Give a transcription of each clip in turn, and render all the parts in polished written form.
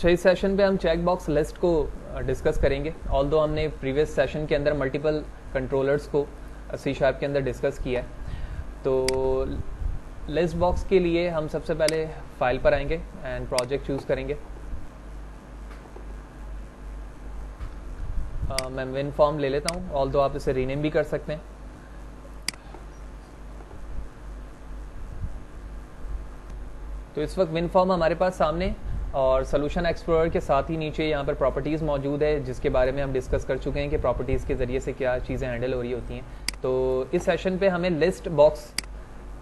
अच्छा, इस सेशन पे हम चेक बॉक्स लिस्ट को डिस्कस करेंगे। ऑल्दो हमने प्रीवियस सेशन के अंदर मल्टीपल कंट्रोलर्स को सी शार्प के अंदर डिस्कस किया है, तो लिस्ट बॉक्स के लिए हम सबसे पहले फाइल पर आएंगे एंड प्रोजेक्ट चूज़ करेंगे। मैं विन फॉर्म ले लेता हूँ, ऑल्दो आप इसे रीनेम भी कर सकते हैं। तो इस वक्त विन फॉर्म हमारे पास सामने और सोल्यूशन एक्सप्लोरर के साथ ही नीचे यहाँ पर प्रॉपर्टीज़ मौजूद है, जिसके बारे में हम डिस्कस कर चुके हैं कि प्रॉपर्टीज़ के ज़रिए से क्या चीज़ें हैंडल हो रही होती हैं। तो इस सेशन पे हमें लिस्ट बॉक्स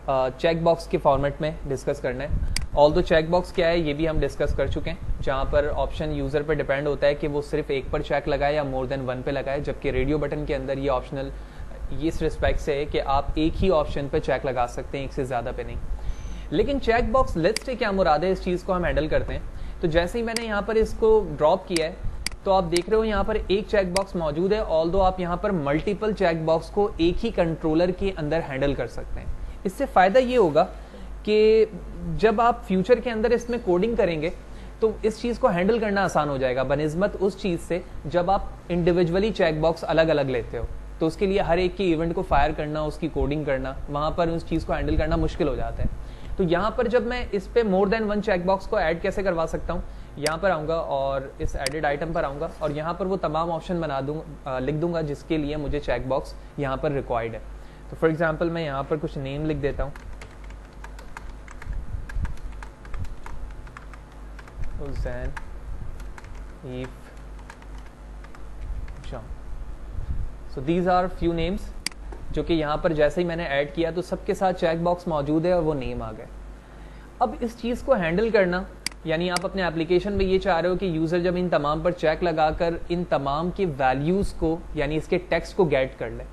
चेक बॉक्स के फॉर्मेट में डिस्कस करना है। ऑल्दो चेक बॉक्स क्या है ये भी हम डिस्कस कर चुके हैं, जहाँ पर ऑप्शन यूज़र पर डिपेंड होता है कि वो सिर्फ एक पर चेक लगाए या मोर देन वन पे लगाए, जबकि रेडियो बटन के अंदर ये ऑप्शनल इस रिस्पेक्ट से है कि आप एक ही ऑप्शन पर चेक लगा सकते हैं, एक से ज़्यादा पे नहीं। लेकिन चेक बॉक्स लिस्ट से क्या मुराद है, इस चीज़ को हम हैंडल करते हैं। तो जैसे ही मैंने यहाँ पर इसको ड्रॉप किया है तो आप देख रहे हो यहाँ पर एक चेक बॉक्स मौजूद है, ऑल्दो आप यहाँ पर मल्टीपल चेक बॉक्स को एक ही कंट्रोलर के अंदर हैंडल कर सकते हैं। इससे फ़ायदा ये होगा कि जब आप फ्यूचर के अंदर इसमें कोडिंग करेंगे तो इस चीज़ को हैंडल करना आसान हो जाएगा बनिस्बत उस चीज़ से जब आप इंडिविजुअली चेक बॉक्स अलग अलग लेते हो। तो उसके लिए हर एक के इवेंट को फायर करना, उसकी कोडिंग करना, वहाँ पर उस चीज़ को हैंडल करना मुश्किल हो जाता है। तो यहाँ पर जब मैं इस पे more than one check box को ऐड कैसे करवा सकता हूँ, यहाँ पर आऊँगा और इस एडिड आइटम पर आऊँगा और यहाँ पर वो तमाम ऑप्शन बना दूँगा, लिख दूँगा जिसके लिए मुझे चेक बॉक्स यहाँ पर रिक्वायर्ड है। तो फॉर एग्जांपल मैं यहाँ पर कुछ नेम लिख देता हूँ, हुसैन, ईफ, John. So these are few names जो कि यहाँ पर जैसे ही मैंने ऐड किया तो सबके साथ चेक बॉक्स मौजूद है और वो नेम आ गए। अब इस चीज़ को हैंडल करना, यानी आप अपने एप्लीकेशन में ये चाह रहे हो कि यूज़र जब इन तमाम पर चेक लगाकर इन तमाम के वैल्यूज़ को यानी इसके टेक्स्ट को गेट कर ले,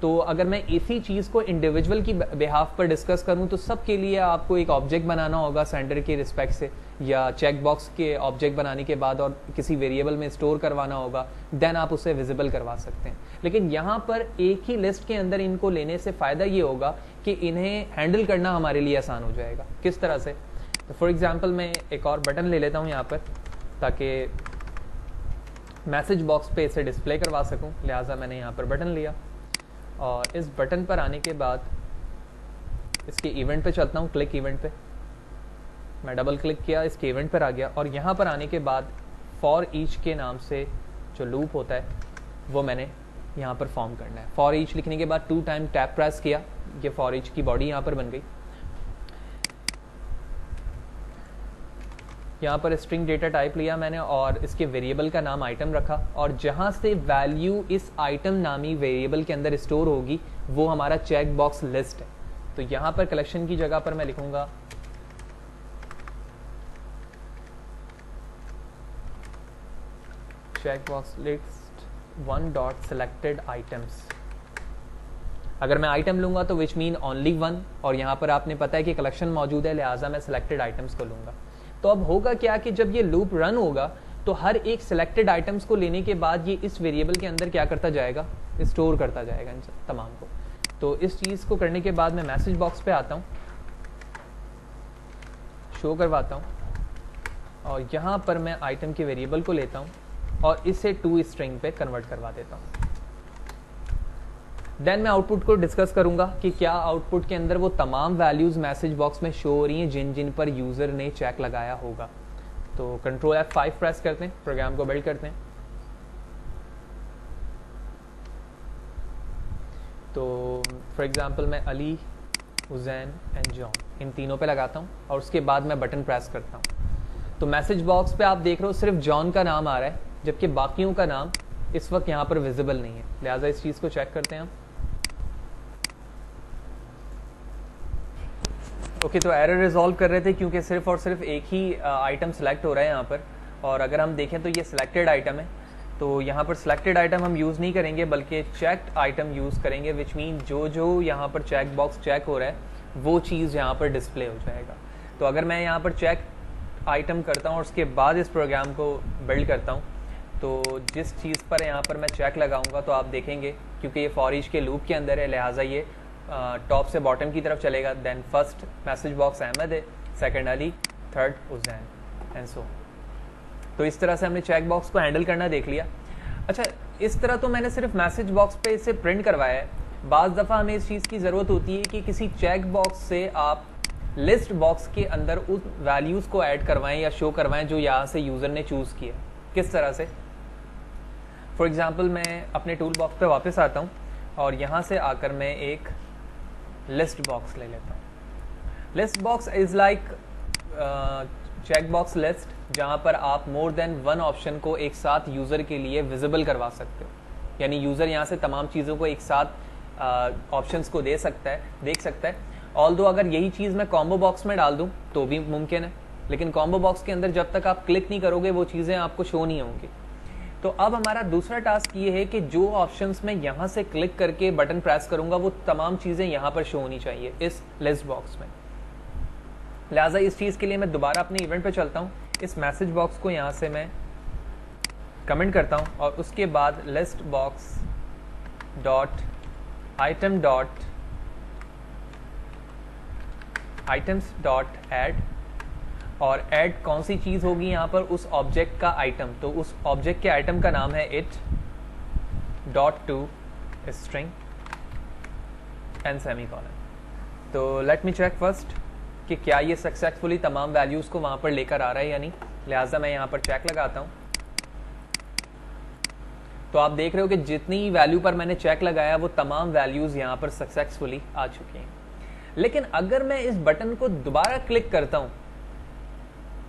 तो अगर मैं इसी चीज़ को इंडिविजुअल की बिहाफ पर डिस्कस करूं तो सबके लिए आपको एक ऑब्जेक्ट बनाना होगा सेंडर के रिस्पेक्ट से, या चेक बॉक्स के ऑब्जेक्ट बनाने के बाद और किसी वेरिएबल में स्टोर करवाना होगा, देन आप उसे विजिबल करवा सकते हैं। लेकिन यहाँ पर एक ही लिस्ट के अंदर इनको लेने से फ़ायदा ये होगा कि इन्हें हैंडल करना हमारे लिए आसान हो जाएगा। किस तरह से? तो फॉर एग्जाम्पल मैं एक और बटन ले लेता हूँ यहाँ पर, ताकि मैसेज बॉक्स पे इसे डिस्प्ले करवा सकूँ, लिहाजा मैंने यहाँ पर बटन लिया और इस बटन पर आने के बाद इसके इवेंट पे चलता हूँ, क्लिक इवेंट पे। मैं डबल क्लिक किया, इसके इवेंट पर आ गया और यहाँ पर आने के बाद फॉर ईच के नाम से जो लूप होता है वो मैंने यहाँ पर फॉर्म करना है। फॉर ईच लिखने के बाद 2 टाइम टैप प्रेस किया, ये फॉर ईच की बॉडी यहाँ पर बन गई। यहाँ पर स्ट्रिंग डेटा टाइप लिया मैंने और इसके वेरिएबल का नाम आइटम रखा, और जहाँ से वैल्यू इस आइटम नामी वेरिएबल के अंदर स्टोर होगी वो हमारा चेक बॉक्स लिस्ट है। तो यहाँ पर कलेक्शन की जगह पर मैं लिखूंगा check box list 1 dot selected items. अगर मैं आइटम लूंगा तो विच मीन ओनली 1, और यहाँ पर आपने पता है कि कलेक्शन मौजूद है, लिहाजा मैं सिलेक्टेड आइटम्स को लूंगा। तो अब होगा क्या कि जब ये लूप रन होगा तो हर एक सिलेक्टेड आइटम्स को लेने के बाद ये इस वेरिएबल के अंदर क्या करता जाएगा, स्टोर करता जाएगा इन तमाम को। तो इस चीज़ को करने के बाद मैं मैसेज बॉक्स पे आता हूँ, शो करवाता हूँ और यहाँ पर मैं आइटम के वेरिएबल को लेता हूँ और इसे टू स्ट्रिंग पे कन्वर्ट करवा देता हूँ। देन मैं आउटपुट को डिस्कस करूंगा कि क्या आउटपुट के अंदर वो तमाम वैल्यूज मैसेज बॉक्स में शो हो रही हैं जिन जिन पर यूजर ने चेक लगाया होगा। तो कंट्रोल F5 प्रेस करते हैं, प्रोग्राम को बिल्ड करते हैं। तो फॉर एग्जांपल मैं अली, हुसैन एंड जॉन इन तीनों पे लगाता हूँ और उसके बाद मैं बटन प्रेस करता हूँ। तो मैसेज बॉक्स पे आप देख रहे हो सिर्फ जॉन का नाम आ रहा है, जबकि बाकियों का नाम इस वक्त यहाँ पर विजिबल नहीं है, लिहाजा इस चीज़ को चेक करते हैं हम। ओके, तो एरर रिजॉल्व कर रहे थे क्योंकि सिर्फ और सिर्फ एक ही आइटम सेलेक्ट हो रहा है यहाँ पर, और अगर हम देखें तो ये सिलेक्टेड आइटम है। तो यहाँ पर सिलेक्टेड आइटम हम यूज़ नहीं करेंगे बल्कि चेक्ड आइटम यूज़ करेंगे, विच मीन जो जो यहाँ पर चेक बॉक्स चेक हो रहा है वो चीज़ यहाँ पर डिस्प्ले हो जाएगा। तो अगर मैं यहाँ पर चेक आइटम करता हूँ और उसके बाद इस प्रोग्राम को बिल्ड करता हूँ तो जिस चीज़ पर यहाँ पर मैं चेक लगाऊंगा तो आप देखेंगे क्योंकि ये फॉर ईच के लूप के अंदर है, लिहाजा ये टॉप से बॉटम की तरफ चलेगा। Then first message box Ahmed है, second Ali, third Hussain and so. तो इस तरह से हमने चेक बॉक्स को हैंडल करना देख लिया। अच्छा, इस तरह तो मैंने सिर्फ मैसेज बॉक्स पे इसे प्रिंट करवाया है। बाज़ दफ़ा हमें इस चीज़ की ज़रूरत होती है कि किसी चेक बॉक्स से आप लिस्ट बॉक्स के अंदर उस वैल्यूज़ को ऐड करवाएं या शो करवाएं जो यहाँ से यूज़र ने चूज़ किया। किस तरह से? फॉर एग्ज़ाम्पल मैं अपने टूल बॉक्स पे वापस आता हूँ और यहाँ से आकर मैं एक लिस्ट बॉक्स ले लेता हूँ। List box is like check box list, जहाँ पर आप मोर देन वन ऑप्शन को एक साथ यूज़र के लिए विजिबल करवा सकते हो। यानी यूज़र यहाँ से तमाम चीज़ों को एक साथ ऑप्शंस को देख सकता है। ऑल्दो अगर यही चीज़ मैं कॉम्बो बॉक्स में डाल दूँ तो भी मुमकिन है, लेकिन कॉम्बो बॉक्स के अंदर जब तक आप क्लिक नहीं करोगे वो चीज़ें आपको शो नहीं होंगी। तो अब हमारा दूसरा टास्क ये है कि जो ऑप्शंस मैं यहाँ से क्लिक करके बटन प्रेस करूँगा वो तमाम चीज़ें यहाँ पर शो होनी चाहिए इस लिस्ट बॉक्स में। लिहाजा इस चीज़ के लिए मैं दोबारा अपने इवेंट पे चलता हूँ। इस मैसेज बॉक्स को यहाँ से मैं कमेंट करता हूँ और उसके बाद list box dot item dot items dot add, और ऐड कौन सी चीज़ होगी यहाँ पर? उस ऑब्जेक्ट का आइटम। तो उस ऑब्जेक्ट के आइटम का नाम है it dot to string and semicolon. तो लेट मी चेक फर्स्ट कि क्या ये सक्सेसफुली तमाम वैल्यूज़ को वहाँ पर लेकर आ रहा है या नहीं। लिहाजा मैं यहाँ पर चेक लगाता हूँ। तो आप देख रहे हो कि जितनी वैल्यू पर मैंने चेक लगाया वो तमाम वैल्यूज़ यहाँ पर सक्सेसफुली आ चुकी हैं। लेकिन अगर मैं इस बटन को दोबारा क्लिक करता हूँ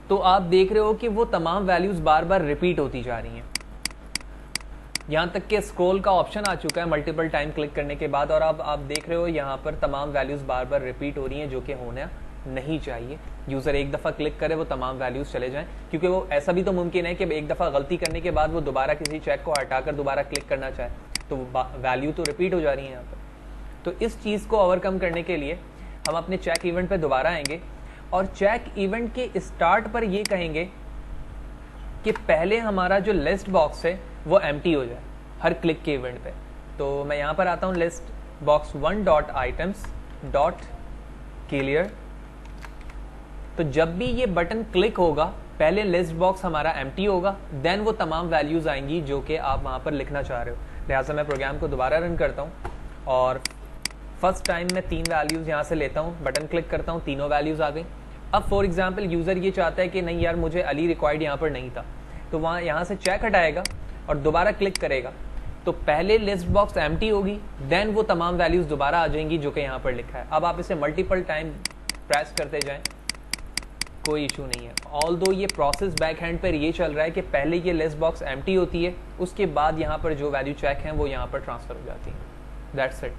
तो आप देख रहे हो कि वो तमाम वैल्यूज़ बार बार रिपीट होती जा रही हैं। यहाँ तक कि स्क्रॉल का ऑप्शन आ चुका है मल्टीपल टाइम क्लिक करने के बाद, और अब आप देख रहे हो यहाँ पर तमाम वैल्यूज़ बार बार रिपीट हो रही हैं, जो कि होना नहीं चाहिए। यूज़र एक दफ़ा क्लिक करे वो तमाम वैल्यूज़ चले जाएं, क्योंकि वो ऐसा भी तो मुमकिन है कि एक दफ़ा गलती करने के बाद वो दोबारा किसी चेक को हटाकर दोबारा क्लिक करना चाहे, तो वैल्यू तो रिपीट हो जा रही है यहाँ पर। तो इस चीज़ को ओवरकम करने के लिए हम अपने चेक इवेंट पे दोबारा आएंगे और चेक इवेंट के स्टार्ट पर ये कहेंगे कि पहले हमारा जो लिस्ट बॉक्स है वो एम्प्टी हो जाए हर क्लिक के इवेंट पे। तो मैं यहाँ पर आता हूँ list box one dot items dot clear. तो जब भी ये बटन क्लिक होगा पहले लिस्ट बॉक्स हमारा एम्प्टी होगा, देन वो तमाम वैल्यूज़ आएंगी जो कि आप वहाँ पर लिखना चाह रहे हो। लिहाजा मैं प्रोग्राम को दोबारा रन करता हूँ और फर्स्ट टाइम मैं 3 वैल्यूज़ यहाँ से लेता हूँ, बटन क्लिक करता हूँ, तीनों वैल्यूज़ आ गई। अब फॉर एग्जांपल यूज़र ये चाहता है कि नहीं यार मुझे अली रिक्वायर्ड यहाँ पर नहीं था, तो वहाँ यहाँ से चेक हटाएगा और दोबारा क्लिक करेगा तो पहले लिस्ट बॉक्स एम्प्टी होगी, देन वो तमाम वैल्यूज़ दोबारा आ जाएंगी जो कि यहाँ पर लिखा है। अब आप इसे मल्टीपल टाइम प्रेस करते जाएँ, कोई इशू नहीं है। ऑल्दो ये प्रोसेस बैक हैंड पर ये चल रहा है कि पहले ये लिस्ट बॉक्स एम्प्टी होती है, उसके बाद यहाँ पर जो वैल्यू चेक हैं वो यहाँ पर ट्रांसफ़र हो जाती है। That's it.